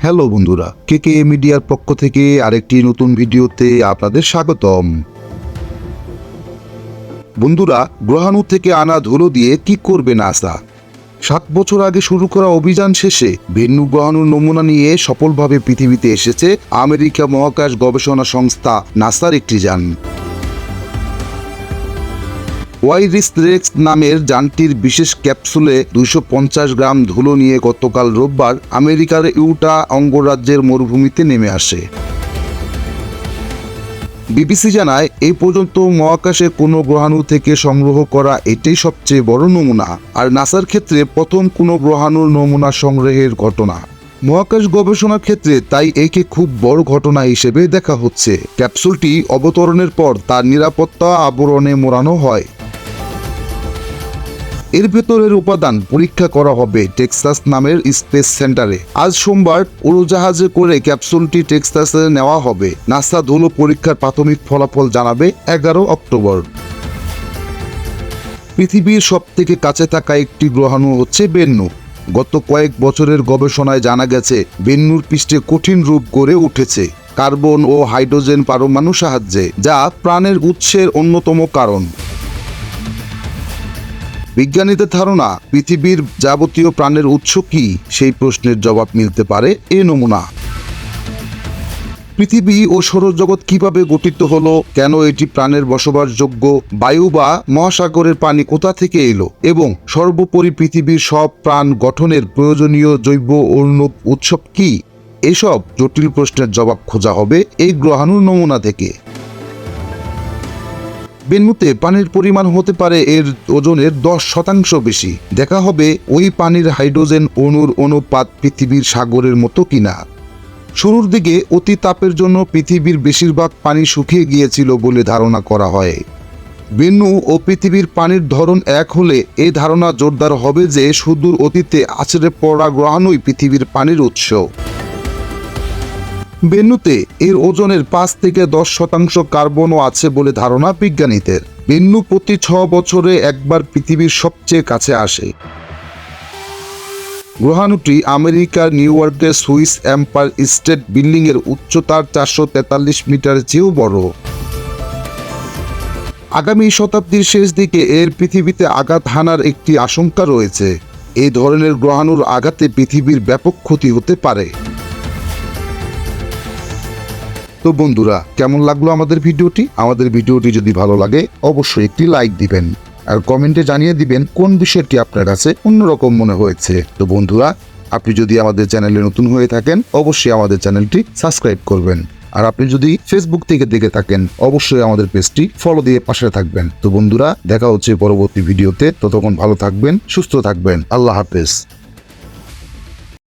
Hello বন্ধুরা, কে মিডিয়ার পক্ষ থেকে আরেকটি নতুন ভিডিওতে আপনাদের স্বাগতম। বন্ধুরা, গ্রহাণু থেকে আনা ধুলো দিয়ে কি করবে নাসা? 7 বছর আগে শুরু করা অভিযান শেষে ভেন্নু গ্রহাণুর নমুনা নিয়ে সফলভাবে পৃথিবীতে এসেছে আমেরিকা মহাকাশ গবেষণা সংস্থা নাসার একটি যান। ওয়াইরিস-রেক্স নামের যানটির বিশেষ ক্যাপসুলে 250 গ্রাম ধুলো নিয়ে গতকাল রোববার আমেরিকার ইউটা অঙ্গরাজ্যের মরুভূমিতে নেমে আসে। বিবিসি জানায়, এই পর্যন্ত মহাকাশে কোনো গ্রহাণু থেকে সংগ্রহ করা এটাই সবচেয়ে বড় নমুনা, আর নাসার ক্ষেত্রে প্রথম কোনো গ্রহাণুর নমুনা সংগ্রহের ঘটনা। মহাকাশ গবেষণার ক্ষেত্রে তাই একে খুব বড় ঘটনা হিসেবে দেখা হচ্ছে। ক্যাপসুলটি অবতরণের পর তার নিরাপত্তা আবরণে মোড়ানো হয়। এর ভেতরের উপাদান পরীক্ষা করা হবে টেক্সাস নামের স্পেস সেন্টারে। আজ সোমবার উড়োজাহাজে করে ক্যাপসুলটি টেক্সাসে নেওয়া হবে। নাসা ধুলো পরীক্ষার প্রাথমিক ফলাফল জানাবে 11 অক্টোবর। পৃথিবীর সবথেকে কাছে থাকা একটি গ্রহাণু হচ্ছে বেন্নু। গত কয়েক বছরের গবেষণায় জানা গেছে, বেন্নুর পৃষ্ঠে কঠিন রূপ গড়ে উঠেছে কার্বন ও হাইড্রোজেন পরমাণু সাহায্যে, যা প্রাণের উৎসের অন্যতম কারণ। বিজ্ঞানীদের ধারণা, পৃথিবীর যাবতীয় প্রাণের উৎস কি, সেই প্রশ্নের জবাব মিলতে পারে এই নমুনা। পৃথিবী ও সৌরজগৎ কিভাবে গঠিত হলো, কেন এটি প্রাণের বসবাসযোগ্য, বায়ু বা মহাসাগরের পানি কোথা থেকে এলো, এবং সর্বোপরি পৃথিবীর সব প্রাণ গঠনের প্রয়োজনীয় জৈব অণুর উৎস কি, এসব জটিল প্রশ্নের জবাব খোঁজা হবে এই গ্রহাণুর নমুনা থেকে। বেন্নুতে পানির পরিমাণ হতে পারে এর ওজনের 10% বেশি। দেখা হবে ওই পানির হাইড্রোজেন অণুর অনুপাত পৃথিবীর সাগরের মতো কিনা। শুরুর দিকে অতি তাপের জন্য পৃথিবীর বেশিরভাগ পানি শুকিয়ে গিয়েছিল বলে ধারণা করা হয়। বেন্নু ও পৃথিবীর পানির ধরন এক হলে এই ধারণা জোরদার হবে যে সুদূর অতীতে আছড়ে পড়া গ্রহাণুই পৃথিবীর পানির উৎস। বেন্নুতে এর ওজনের 5 থেকে 10% কার্বনও আছে বলে ধারণা বিজ্ঞানীদের। বেন্নু প্রতি 6 বছরে একবার পৃথিবীর সবচেয়ে কাছে আসে। গ্রহাণুটি আমেরিকার নিউ ইয়র্কের সুইস এম্পায়ার স্টেট বিল্ডিং এর উচ্চতার 443 মিটারের চেয়েও বড়। আগামী শতাব্দীর শেষ দিকে এর পৃথিবীতে আঘাত হানার একটি আশঙ্কা রয়েছে। এই ধরনের গ্রহাণুর আঘাতে পৃথিবীর ব্যাপক ক্ষতি হতে পারে। তো বন্ধুরা, কেমন লাগলো আমাদের ভিডিওটি? আমাদের ভিডিওটি যদি ভালো লাগে অবশ্যই একটি লাইক দিবেন, আর কমেন্টে জানিয়ে দিবেন কোন বিষয়টি আপনার কাছে অন্যরকম মনে হয়েছে। তো বন্ধুরা, আপনি যদি আমাদের চ্যানেলে নতুন হয়ে থাকেন অবশ্যই আমাদের চ্যানেলটি সাবস্ক্রাইব করবেন, আর আপনি যদি ফেসবুক থেকে দেখে থাকেন অবশ্যই আমাদের পেজটি ফলো দিয়ে পাশে থাকবেন। তো বন্ধুরা, দেখা হচ্ছে পরবর্তী ভিডিওতে। ততক্ষণ ভালো থাকবেন, সুস্থ থাকবেন। আল্লাহ হাফেজ।